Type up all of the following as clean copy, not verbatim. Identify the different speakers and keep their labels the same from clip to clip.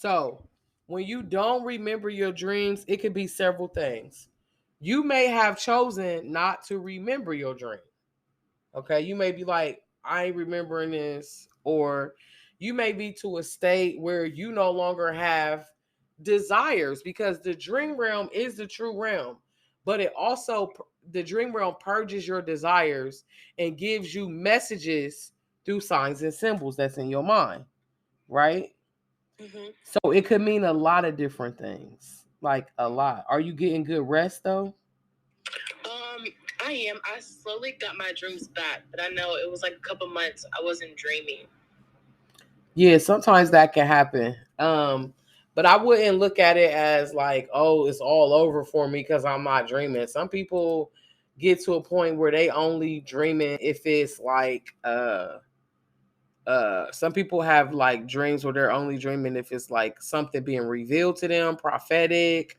Speaker 1: So, when you don't remember your dreams, it could be several things. You may have chosen not to remember your dream. Okay, you may be like, I ain't remembering this, or you may be to a state where you no longer have desires because the dream realm is the true realm, but it also, the dream realm purges your desires and gives you messages through signs and symbols that's in your mind, right?
Speaker 2: Hmm.
Speaker 1: So it could mean a lot of different things, like a lot. Are you getting good rest though?
Speaker 2: Um, I am. I slowly got my dreams back, but I know it was like a couple months I wasn't dreaming.
Speaker 1: Yeah, sometimes that can happen. But I wouldn't look at it as like, oh, it's all over for me because I'm not dreaming. Some people get to a point where they only dreaming if it's like some people have like dreams where they're only dreaming if it's like something being revealed to them, prophetic,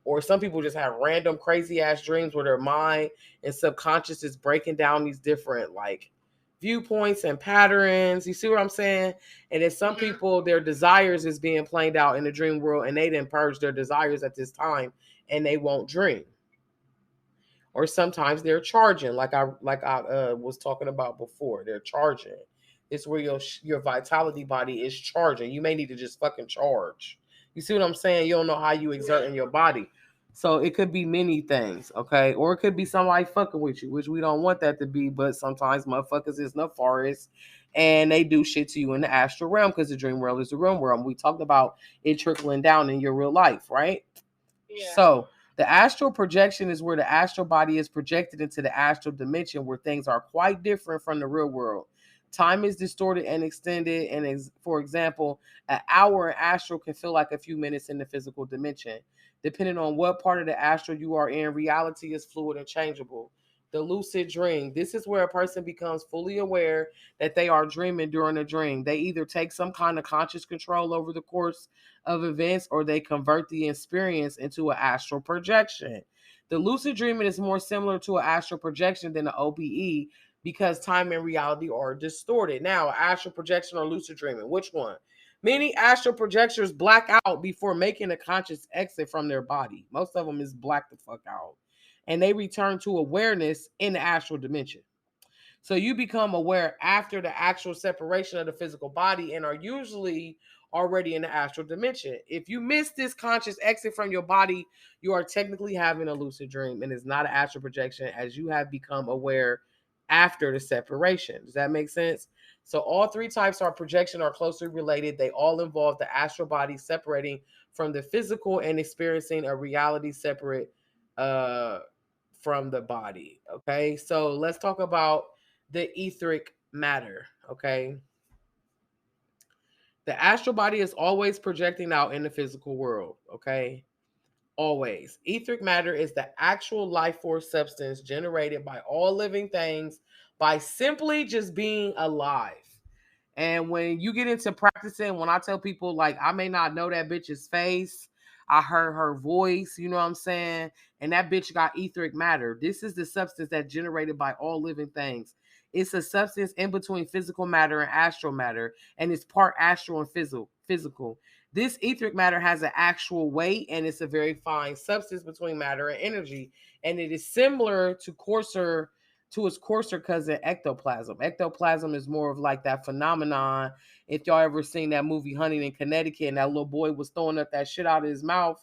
Speaker 1: or some people just have random crazy ass dreams where their mind and subconscious is breaking down these different like viewpoints and patterns. You see what I'm saying? And then some
Speaker 2: Hmm.
Speaker 1: people, their desires is being played out in the dream world and they didn't purge their desires at this time and they won't dream. Or sometimes they're charging, like I was talking about before. They're charging. It's where your vitality body is charging. You may need to just fucking charge. You see what I'm saying? You don't know how you exert
Speaker 2: Yeah.
Speaker 1: in your body. So it could be many things, okay? Or it could be somebody fucking with you, which we don't want that to be, but sometimes motherfuckers is in the forest and they do shit to you in the astral realm because the dream world is the real world. We talked about it trickling down in your real life, right?
Speaker 2: Yeah.
Speaker 1: So the astral projection is where the astral body is projected into the astral dimension where things are quite different from the real world. Time is distorted and extended, and for example, an hour in astral can feel like a few minutes in the physical dimension. Depending on what part of the astral you are in, reality is fluid and changeable. The lucid dream. This is where a person becomes fully aware that they are dreaming during a dream. They either take some kind of conscious control over the course of events or they convert the experience into an astral projection. The lucid dreaming is more similar to an astral projection than an OBE because time and reality are distorted. Now, astral projection or lucid dreaming, which one? Many astral projectors black out before making a conscious exit from their body. Most of them is black the fuck out. And they return to awareness in the astral dimension. So you become aware after the actual separation of the physical body and are usually already in the astral dimension. If you miss this conscious exit from your body, you are technically having a lucid dream and it's not an astral projection as you have become aware after the separation. Does that make sense? So all three types of projection are closely related. They all involve the astral body separating from the physical and experiencing a reality separate uh from the body. Okay? So let's talk about the etheric matter. Okay. The astral body is always projecting out in the physical world. Okay. Always. Etheric matter is the actual life force substance generated by all living things by simply just being alive. And when you get into practicing, when I tell people, like, I may not know that bitch's face, I heard her voice, you know what I'm saying? And that bitch got etheric matter. This is the substance that's generated by all living things. It's a substance in between physical matter and astral matter, and it's part astral and physical. This etheric matter has an actual weight, and it's a very fine substance between matter and energy. And it is similar to its coarser cousin ectoplasm. Ectoplasm is more of like that phenomenon. If y'all ever seen that movie Hunting in Connecticut and that little boy was throwing up that shit out of his mouth,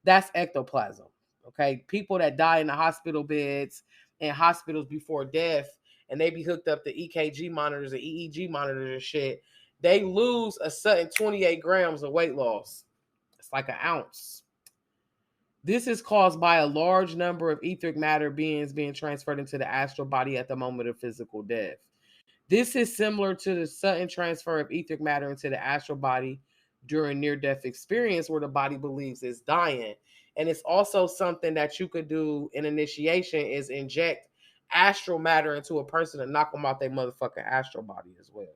Speaker 1: that's ectoplasm. Okay. People that die in the hospital beds and hospitals before death and they be hooked up to EKG monitors and EEG monitors and shit, they lose a sudden 28 grams of weight loss. It's like an ounce. This is caused by a large number of etheric matter beings being transferred into the astral body at the moment of physical death. This is similar to the sudden transfer of etheric matter into the astral body during near death experience where the body believes it's dying. And it's also something that you could do in initiation is inject astral matter into a person and knock them out their motherfucking astral body as well.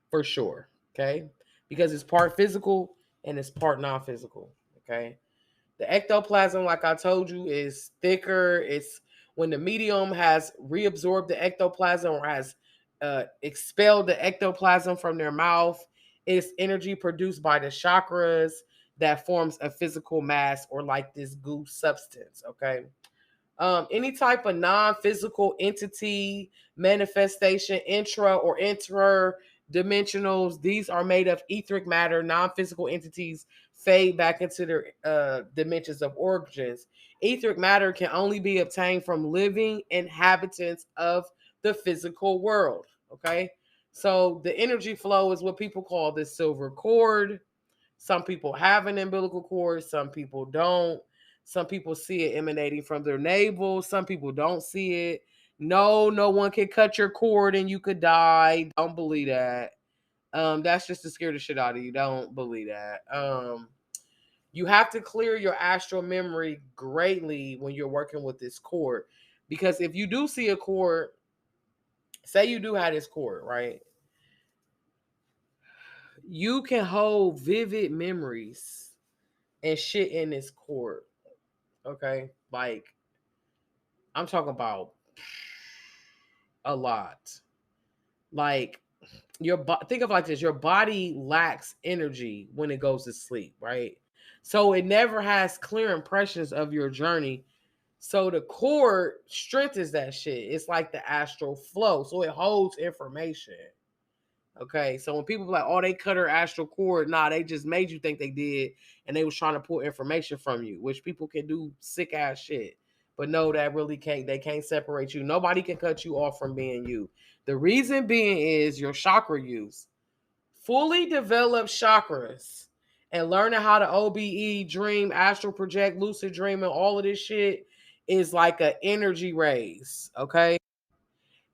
Speaker 1: For sure. Okay? Because it's part physical and it's part non-physical. Okay? The ectoplasm, like I told you, is thicker. It's when the medium has reabsorbed the ectoplasm or has expelled the ectoplasm from their mouth. It's energy produced by the chakras that forms a physical mass or like this goo substance. Okay. Any type of non-physical entity, manifestation, intra or interdimensionals, these are made of etheric matter. Non-physical entities fade back into their dimensions of origins. Etheric matter can only be obtained from living inhabitants of the physical world. Okay, so the energy flow is what people call the silver cord. Some people have an umbilical cord, some people don't. Some people see it emanating from their navel, some people don't see it. No, no one can cut your cord and you could die. Don't believe that. That's just to scare the shit out of you. Don't believe that. You have to clear your astral memory greatly when you're working with this cord. Because if you do see a cord, say you do have this cord, right? You can hold vivid memories and shit in this cord. Okay, like I'm talking about a lot. Like think of it like this: your body lacks energy when it goes to sleep, right? So it never has clear impressions of your journey. So the cord strengthens that shit. It's like the astral flow, so it holds information. Okay, so when people be like, "Oh, they cut her astral cord," nah, they just made you think they did, and they was trying to pull information from you, which people can do sick ass shit. But no, that really can't. They can't separate you. Nobody can cut you off from being you. The reason being is your chakra use. Fully developed chakras and learning how to OBE, dream, astral project, lucid dreaming, all of this shit is like an energy raise. Okay,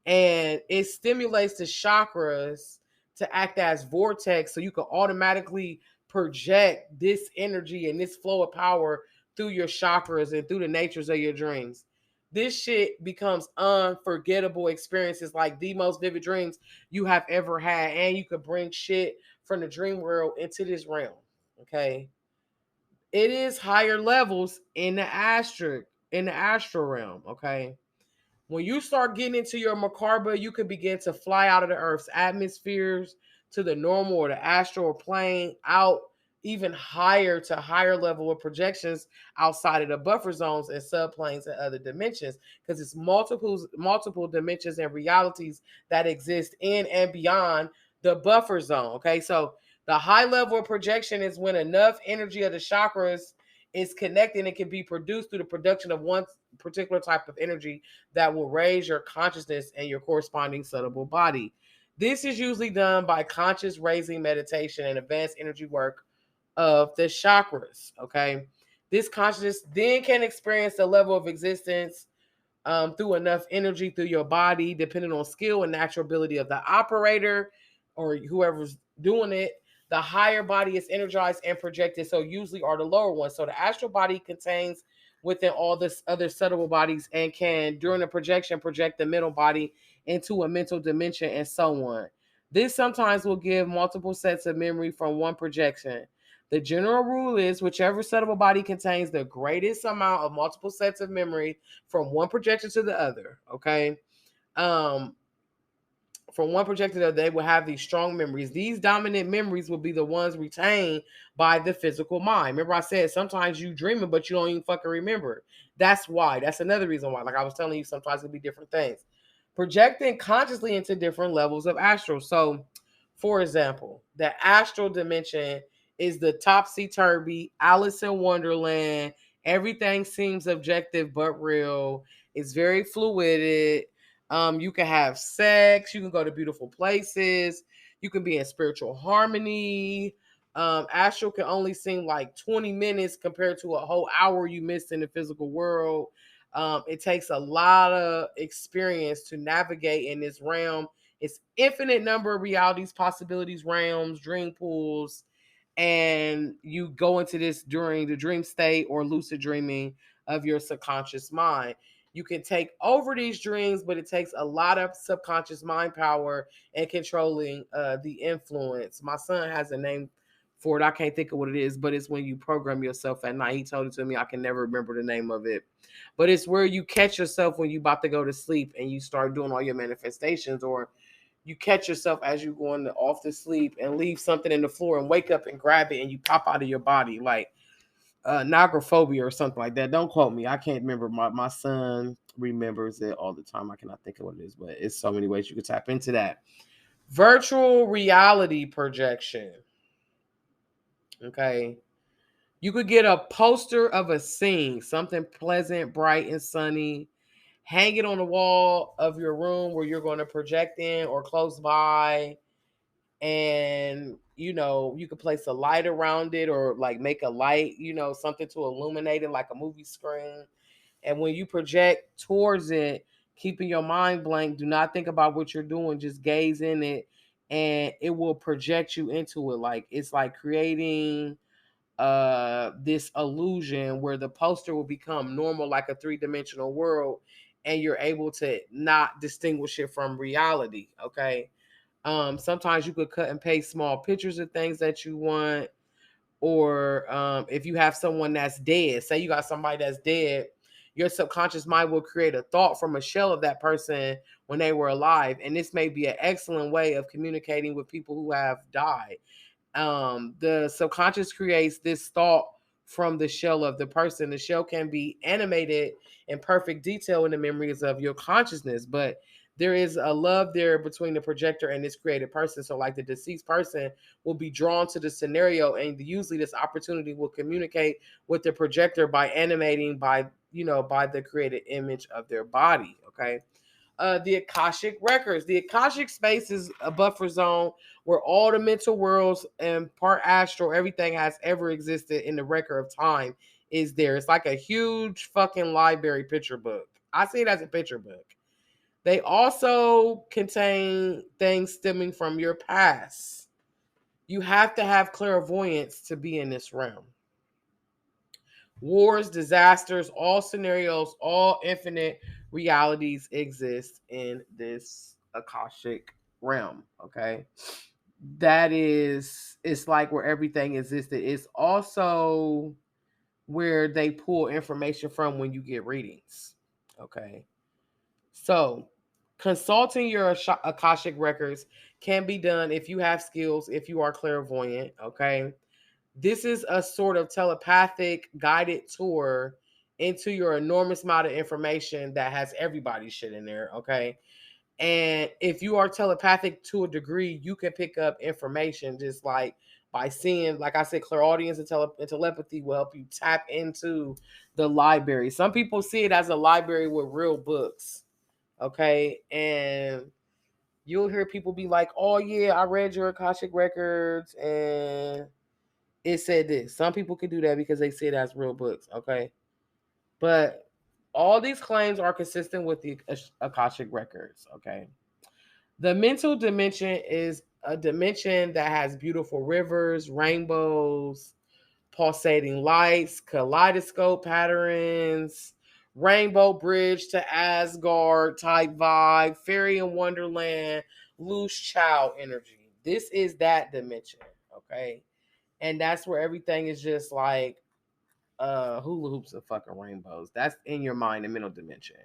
Speaker 1: and it stimulates the chakras to act as vortex so you can automatically project this energy and this flow of power through your chakras and through the natures of your dreams. This shit becomes unforgettable experiences, like the most vivid dreams you have ever had, and you could bring shit from the dream world into this realm. Okay, it is higher levels in the astral realm. Okay, when you start getting into your macabre, you can begin to fly out of the Earth's atmospheres to the normal or the astral plane, out even higher to higher level of projections outside of the buffer zones and subplanes and other dimensions, because it's multiple dimensions and realities that exist in and beyond the buffer zone. Okay, so the high level of projection is when enough energy of the chakras is connected and can be produced through the production of one particular type of energy that will raise your consciousness and your corresponding subtle body. This is usually done by conscious raising meditation and advanced energy work of the chakras. Okay. This consciousness then can experience the level of existence through enough energy through your body, depending on skill and natural ability of the operator or whoever's doing it. The higher body is energized and projected, so usually are the lower ones. So the astral body contains within all this other subtle bodies and can, during the projection, project the mental body into a mental dimension and so on. This sometimes will give multiple sets of memory from one projection. The general rule is whichever subtle body contains the greatest amount of multiple sets of memory from one projection to the other. Okay. Um, from one projected to the other, they will have these strong memories. These dominant memories will be the ones retained by the physical mind. Remember, I said sometimes you dreaming, but you don't even fucking remember. That's why. That's another reason why. Like I was telling you, sometimes it'll be different things. Projecting consciously into different levels of astral. So, for example, the astral dimension is the topsy-turvy, Alice in Wonderland. Everything seems objective but real. It's very fluid. You can have sex. You can go to beautiful places. You can be in spiritual harmony. Astral can only seem like 20 minutes compared to a whole hour you missed in the physical world. It takes a lot of experience to navigate in this realm. It's infinite number of realities, possibilities, realms, dream pools, and you go into this during the dream state or lucid dreaming of your subconscious mind. You can take over these dreams, but it takes a lot of subconscious mind power and controlling the influence. My son has a name for it. I can't think of what it is, but it's when you program yourself at night. He told it to me. I can never remember the name of it. But it's where you catch yourself when you about to go to sleep and you start doing all your manifestations, or you catch yourself as you going off to sleep and leave something in the floor and wake up and grab it and you pop out of your body, like nagophobia or something like that. Don't quote me. I can't remember. My son remembers it all the time. I cannot think of what it is, but it's so many ways you could tap into that. Virtual reality projection. Okay. You could get a poster of a scene, something pleasant, bright, and sunny. Hang it on the wall of your room where you're going to project in or close by. And, you could place a light around it or like make a light, something to illuminate it like a movie screen. And when you project towards it, keeping your mind blank, do not think about what you're doing, just gaze in it and it will project you into it. Like it's like creating this illusion where the poster will become normal like a three-dimensional world and you're able to not distinguish it from reality. Okay. Sometimes you could cut and paste small pictures of things that you want, or if you have someone that's dead, say you got somebody that's dead, your subconscious mind will create a thought from a shell of that person when they were alive, and this may be an excellent way of communicating with people who have died. The subconscious creates this thought from the shell of the person. The shell can be animated in perfect detail in the memories of your consciousness, but there is a love there between the projector and this created person. So like the deceased person will be drawn to the scenario, and usually this opportunity will communicate with the projector by animating by the created image of their body. Okay. The Akashic records. The Akashic space is a buffer zone where all the mental worlds and part astral, everything has ever existed in the record of time is there. It's like a huge fucking library picture book. I see it as a picture book. They also contain things stemming from your past. You have to have clairvoyance to be in this realm. Wars, disasters, all scenarios, all infinite realities exist in this Akashic realm. Okay. It's like where everything existed. It's also where they pull information from when you get readings. Okay. So, consulting your Akashic records can be done if you have skills, if you are clairvoyant. Okay. This is a sort of telepathic guided tour into your enormous amount of information that has everybody's shit in there. Okay. And if you are telepathic to a degree, you can pick up information just like by seeing, like I said, clairaudience and telepathy will help you tap into the library. Some people see it as a library with real books. Okay. And you'll hear people be like, oh, yeah, I read your Akashic records and it said this. Some people can do that because they see it as real books. Okay. But all these claims are consistent with the Akashic records. Okay. The mental dimension is a dimension that has beautiful rivers, rainbows, pulsating lights, kaleidoscope patterns, rainbow bridge to Asgard type vibe, fairy in wonderland, loose child energy. This is that dimension, okay? And that's where everything is just like hula hoops and fucking rainbows. That's in your mind, the mental dimension.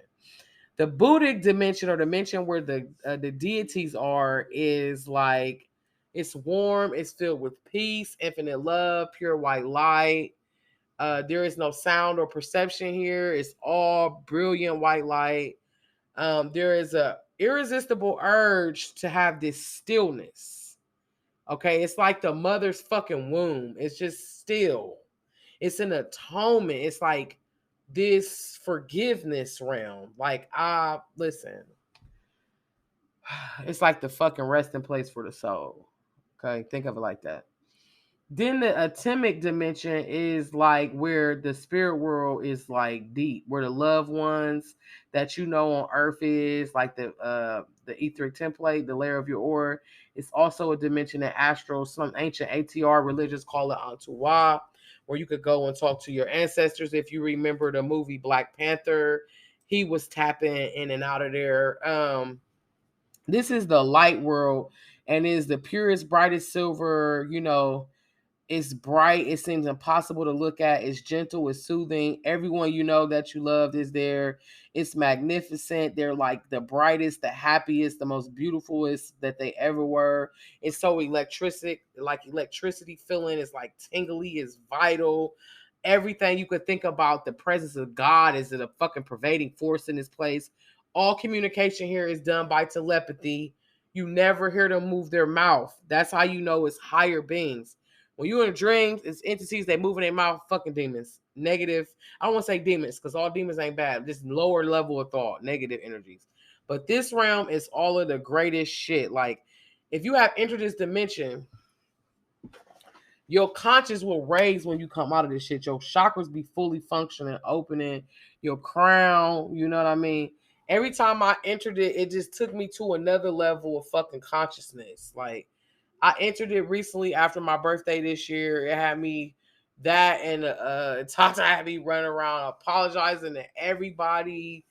Speaker 1: The Buddhic dimension, or dimension where the deities are, is like it's warm, it's filled with peace, infinite love, pure white light. There is no sound or perception here. It's all brilliant white light. There is a irresistible urge to have this stillness. Okay, it's like the mother's fucking womb. It's just still. It's an atonement. It's like this forgiveness realm. Like, listen, it's like the fucking resting place for the soul. Okay, think of it like that. Then the atomic dimension is like where the spirit world is like deep, where the loved ones that you know on earth is, like the etheric template, the layer of your aura. It's also a dimension in astral. Some ancient ATR religions call it Antuwa, where you could go and talk to your ancestors. If you remember the movie Black Panther, he was tapping in and out of there. This is the light world and is the purest, brightest silver, It's bright. It seems impossible to look at. It's gentle. It's soothing. Everyone you know that you loved is there. It's magnificent. They're like the brightest, the happiest, the most beautifulest that they ever were. It's so electricity feeling. It's like tingly. It's vital. Everything you could think about the presence of God is a fucking pervading force in this place. All communication here is done by telepathy. You never hear them move their mouth. That's how you know it's higher beings. When you're in dreams, it's entities that move in their mouth, fucking demons. Negative. I don't want to say demons because all demons ain't bad. Just lower level of thought, negative energies. But this realm is all of the greatest shit. Like, if you have entered this dimension, your conscience will raise when you come out of this shit. Your chakras be fully functioning, opening your crown. You know what I mean? Every time I entered it, it just took me to another level of fucking consciousness. Like, I entered it recently after my birthday this year. It had me that and Tata had me running around apologizing to everybody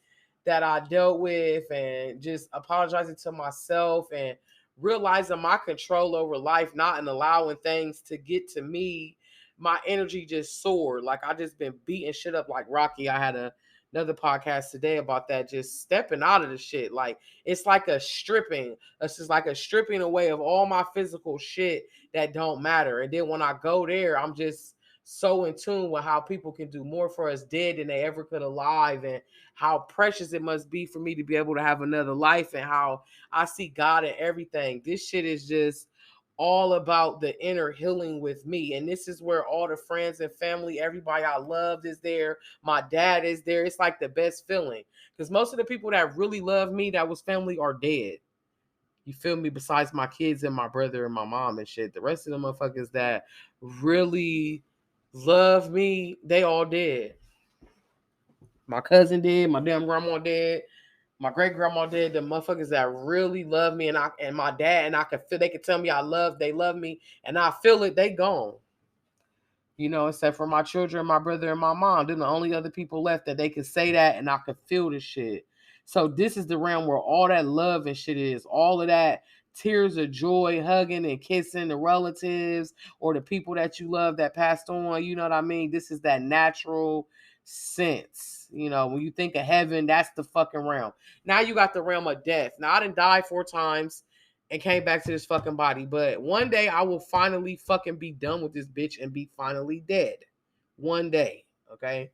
Speaker 1: that I dealt with and just apologizing to myself and realizing my control over life, not in allowing things to get to me. My energy just soared. Like I just been beating shit up like Rocky. I had another podcast today about that, just stepping out of the shit. Like it's like a stripping. It's just like a stripping away of all my physical shit that don't matter. And then when I go there, I'm just so in tune with how people can do more for us dead than they ever could alive, and how precious it must be for me to be able to have another life, and how I see God in everything. This shit is just all about the inner healing with me. And this is where all the friends and family, everybody I loved is there. My dad is there. It's like the best feeling. Because most of the people that really love me, that was family, are dead. You feel me? Besides my kids and my brother and my mom and shit. The rest of the motherfuckers that really love me, they all dead. My cousin did, my damn grandma did, my great grandma did. The motherfuckers that really love me and my dad, and I could feel, they could tell me they love me, and I feel it, they gone. You know, except for my children, my brother, and my mom. They're the only other people left that they could say that, and I could feel the shit. So this is the realm where all that love and shit is. All of that tears of joy, hugging and kissing the relatives or the people that you love that passed on. You know what I mean? This is that natural sense. You know, when you think of heaven, that's the fucking realm. Now you got the realm of death. Now I done died 4 times and came back to this fucking body. But one day I will finally fucking be done with this bitch and be finally dead. One day. Okay.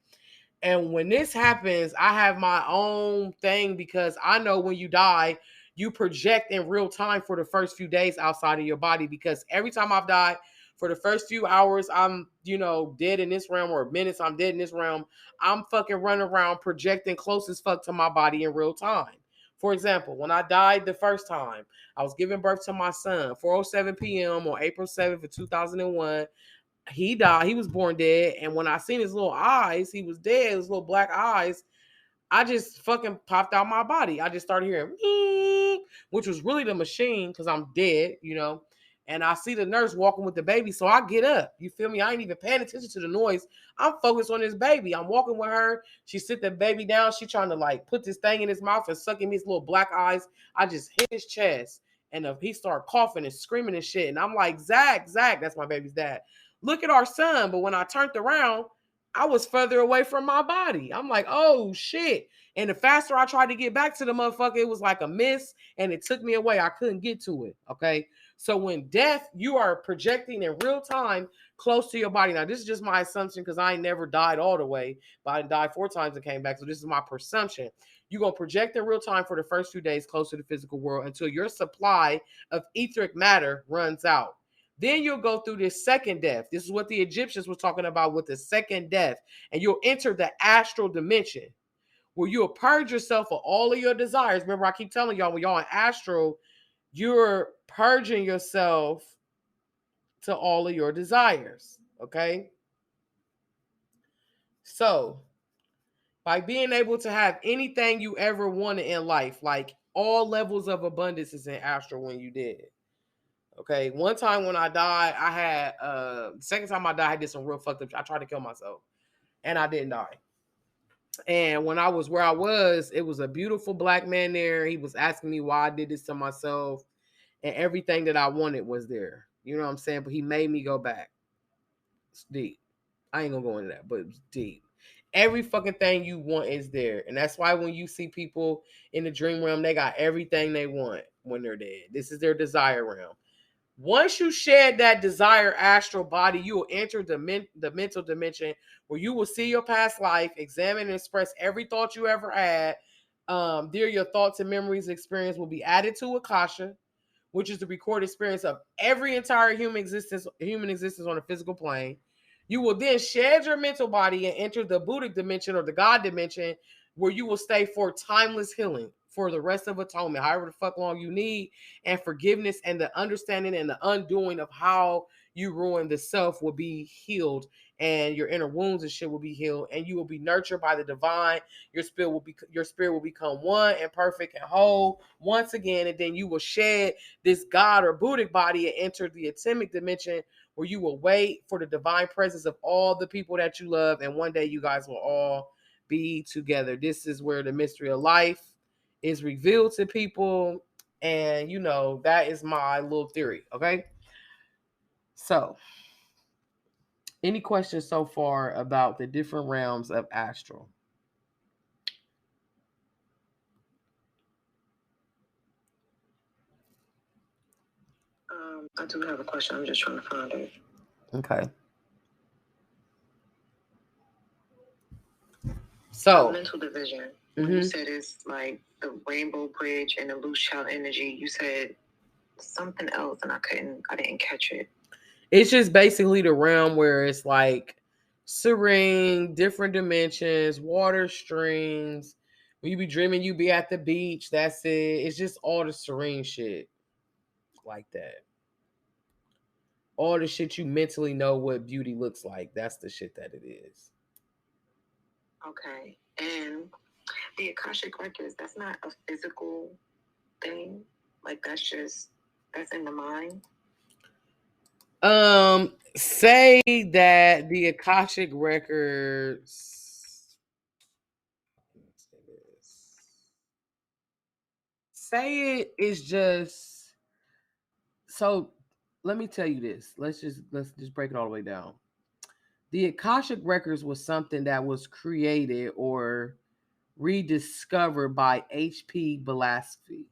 Speaker 1: And when this happens, I have my own thing because I know when you die, you project in real time for the first few days outside of your body. Because every time I've died, for the first few hours, I'm, dead in this realm, or minutes I'm dead in this realm. I'm fucking running around projecting close as fuck to my body in real time. For example, when I died the first time, I was giving birth to my son, 4:07 p.m. on April 7th of 2001. He died. He was born dead. And when I seen his little eyes, he was dead, his little black eyes, I just fucking popped out my body. I just started hearing, which was really the machine because I'm dead. And I see the nurse walking with the baby. So I get up. You feel me? I ain't even paying attention to the noise. I'm focused on this baby. I'm walking with her. She sit the baby down. She trying to like put this thing in his mouth and sucking me his little black eyes. I just hit his chest. And he started coughing and screaming and shit. And I'm like, Zach, that's my baby's dad. Look at our son. But when I turned around, I was further away from my body. I'm like, oh shit. And the faster I tried to get back to the motherfucker, it was like a miss and it took me away. I couldn't get to it. Okay. So when death, you are projecting in real time close to your body. Now, this is just my assumption because I ain't never died all the way, but I died 4 times and came back. So this is my presumption. You're going to project in real time for the first few days close to the physical world until your supply of etheric matter runs out. Then you'll go through this second death. This is what the Egyptians were talking about with the second death. And you'll enter the astral dimension where you'll purge yourself of all of your desires. Remember, I keep telling y'all, when y'all in astral, you're purging yourself to all of your desires. Okay? So, by being able to have anything you ever wanted in life, like all levels of abundance is in astral when you did. Okay, one time when I died, I had second time I died, I did some real fucked up. I tried to kill myself, and I didn't die. And when I was where I was, it was a beautiful black man there. He was asking me why I did this to myself, and everything that I wanted was there. You know what I'm saying? But he made me go back. It's deep. I ain't gonna go into that, but it's deep. Every fucking thing you want is there. And that's why when you see people in the dream realm, they got everything they want when they're dead. This is their desire realm. Once you shed that desire astral body, you will enter the mental dimension where you will see your past life, examine and express every thought you ever had. There, your thoughts and memories experience will be added to Akasha, which is the recorded experience of every entire human existence on a physical plane. You will then shed your mental body and enter the Buddhic dimension or the God dimension, where you will stay for timeless healing for the rest of atonement, however the fuck long you need, and forgiveness and the understanding and the undoing of how you ruined the self will be healed, and your inner wounds and shit will be healed, and you will be nurtured by the divine. Your spirit will become one and perfect and whole once again, and then you will shed this God or Buddhic body and enter the atomic dimension, where you will wait for the divine presence of all the people that you love, and one day you guys will all be together. This is where the mystery of life is revealed to people, and that is my little theory. Okay, so any questions so far about the different realms of astral?
Speaker 2: I do have a question. I'm just trying to find it.
Speaker 1: Okay. So
Speaker 2: mental division. When you said it's like the rainbow bridge and the loose child energy, you said something else, and I didn't catch it.
Speaker 1: It's just basically the realm where it's like serene, different dimensions, water streams. When you be dreaming, you be at the beach. That's it. It's just all the serene shit like that. All the shit you mentally know what beauty looks like. That's the shit that it is.
Speaker 2: Okay. And the Akashic records, that's not a physical thing. Like that's in the mind.
Speaker 1: Say that the Akashic records. Say it is just. So let me tell you this. Let's just break it all the way down. The Akashic records was something that was created or rediscovered by H.P. Blavatsky.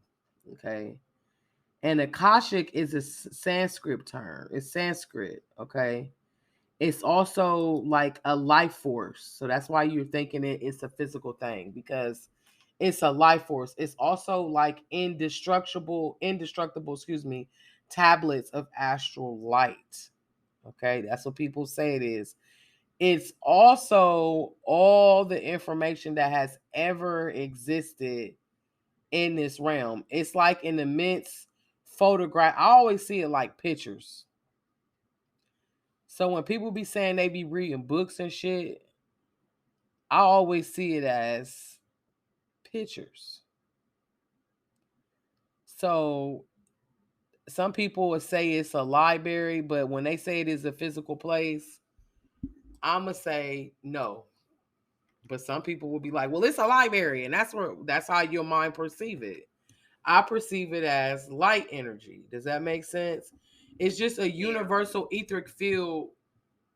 Speaker 1: Okay. And Akashic is a Sanskrit term. It's Sanskrit. Okay. It's also like a life force. So that's why you're thinking it's a physical thing, because it's a life force. It's also like indestructible, tablets of astral light. Okay. That's what people say it is. It's also all the information that has ever existed in this realm. It's like an immense photograph. I always see it like pictures. So when people be saying they be reading books and shit, I always see it as pictures. So some people would say it's a library, but when they say it is a physical place, I'ma say no. But some people will be like, well, it's a library, and that's how your mind perceive it. I perceive it as light energy. Does that make sense? It's just a universal etheric field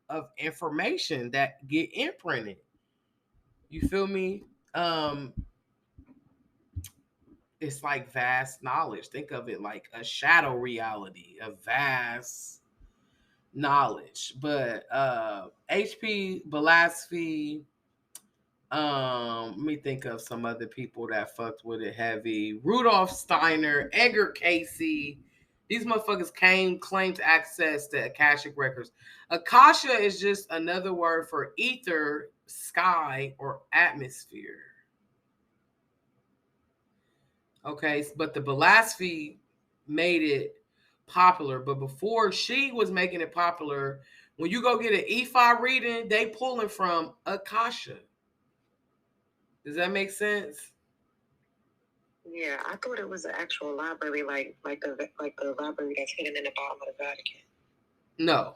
Speaker 1: of information that get imprinted. You feel me? It's like vast knowledge. Think of it like a shadow reality, a vast knowledge. But HP Blavatsky, let me think of some other people that fucked with it heavy. Rudolf Steiner, Edgar Casey. These motherfuckers claimed access to Akashic records. Akasha is just another word for ether, sky, or atmosphere. Okay, but the Blavatsky made it popular. But before she was making it popular, when you go get an E5 reading, they pulling from Akasha. Does that make sense?
Speaker 2: Yeah, I thought it was an actual library, like the library that's hidden in the bottom of the Vatican.
Speaker 1: No.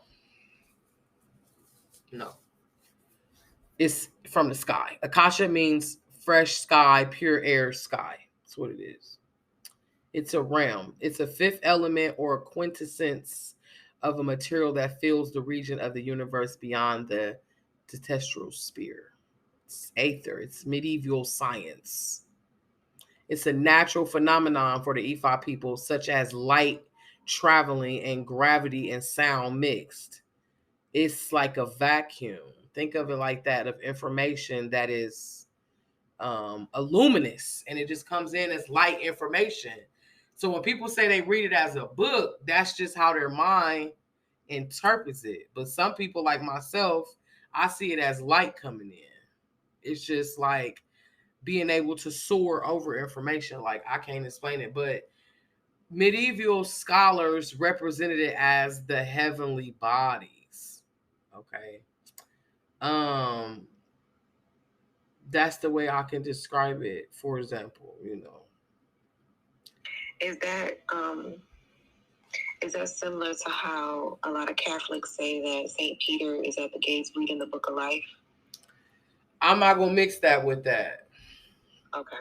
Speaker 1: It's from the sky. Akasha means fresh sky, pure air sky. That's what it is. It's a realm. It's a fifth element or a quintessence of a material that fills the region of the universe beyond the terrestrial sphere. It's aether. It's medieval science. It's a natural phenomenon for the E5 people, such as light traveling and gravity and sound mixed. It's like a vacuum. Think of it like that, of information that is a luminous, and it just comes in as light information. So when people say they read it as a book, that's just how their mind interprets it. But some people like myself, I see it as light coming in. It's just like being able to soar over information. Like, I can't explain it, but medieval scholars represented it as the heavenly bodies. Okay. That's the way I can describe it, for example,
Speaker 2: Is that similar to how a lot of Catholics say that St. Peter is at the gates reading the book of life?
Speaker 1: I'm not going to mix that with that.
Speaker 2: Okay.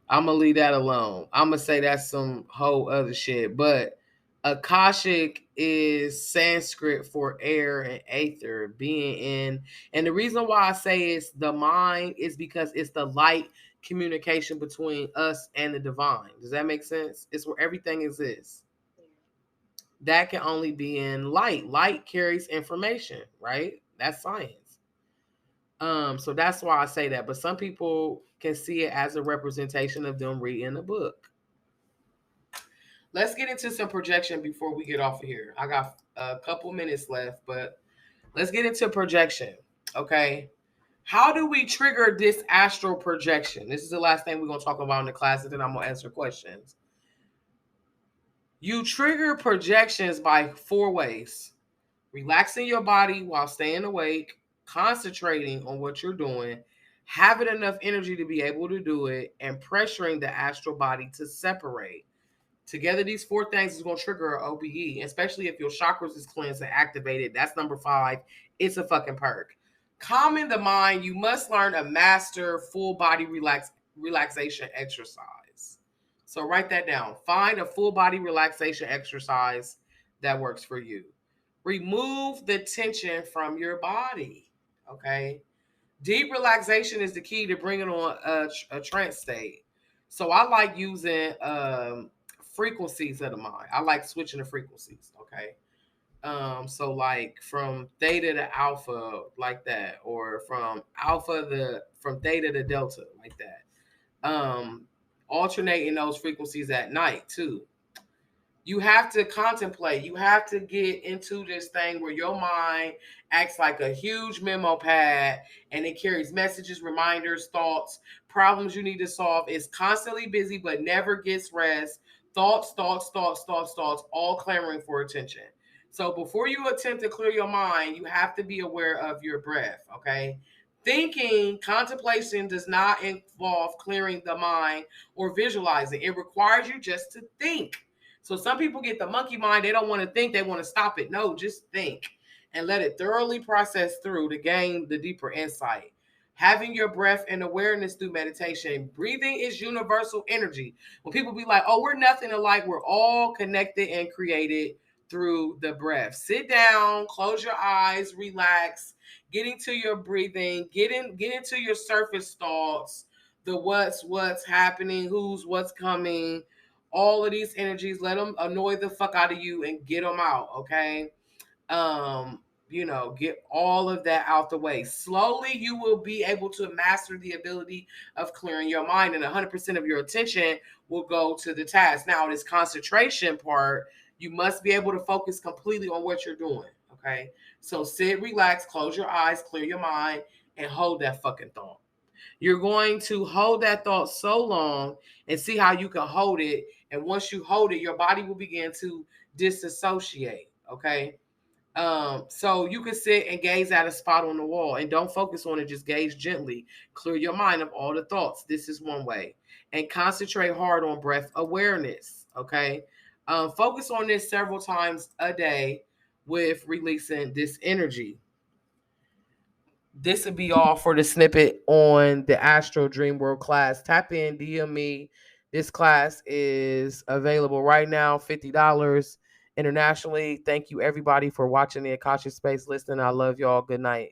Speaker 1: I'm going to leave that alone. I'm going to say that's some whole other shit. But Akashic is Sanskrit for air and aether, being in. And the reason why I say it's the mind is because it's the light communication between us and the divine. Does that make sense? It's where everything exists. That can only be in light. Light carries information, right? That's science. So that's why I say that. But some people can see it as a representation of them reading a book. Let's get into some projection before we get off of here. I got a couple minutes left, but let's get into projection. Okay. How do we trigger this astral projection? This is the last thing we're going to talk about in the class, and then I'm going to answer questions. You trigger projections by 4 ways: relaxing your body while staying awake, concentrating on what you're doing, having enough energy to be able to do it, and pressuring the astral body to separate. Together, these 4 things is going to trigger an OBE, especially if your chakras is cleansed and activated. That's number 5. It's a fucking perk. Calming the mind, you must learn a master full body relaxation exercise. So write that down. Find a full body relaxation exercise that works for you. Remove the tension from your body. Okay. Deep relaxation is the key to bringing on a trance state. So I like using frequencies of the mind. I like switching the frequencies. Okay. So like from theta to alpha, like that, or from theta to delta, like that. Alternating those frequencies at night too. You have to contemplate. You have to get into this thing where your mind acts like a huge memo pad, and it carries messages, reminders, thoughts, problems you need to solve. It's constantly busy but never gets rest. Thoughts, all clamoring for attention. So before you attempt to clear your mind, you have to be aware of your breath, okay? Thinking, contemplation does not involve clearing the mind or visualizing. It requires you just to think. So some people get the monkey mind. They don't want to think. They want to stop it. No, just think and let it thoroughly process through to gain the deeper insight. Having your breath and awareness through meditation. Breathing is universal energy. When people be like, oh, we're nothing alike, we're all connected and created through the breath. Sit down, close your eyes, relax, get into your breathing, get into your surface thoughts, the what's happening, what's coming, all of these energies. Let them annoy the fuck out of you and get them out, okay? Get all of that out the way. Slowly, you will be able to master the ability of clearing your mind, and 100% of your attention will go to the task. Now, this concentration part, you must be able to focus completely on what you're doing, okay? So sit, relax, close your eyes, clear your mind, and hold that fucking thought. You're going to hold that thought so long and see how you can hold it. And once you hold it, your body will begin to disassociate, okay? So you can sit and gaze at a spot on the wall, and don't focus on it. Just gaze gently. Clear your mind of all the thoughts. This is one way. And concentrate hard on breath awareness, okay? Focus on this several times a day with releasing this energy. This would be all for the snippet on the Astral Dream World class. Tap in, DM me. This class is available right now, $50. Internationally, thank you everybody for watching the Akasha Space. Listen, I love y'all. Good night.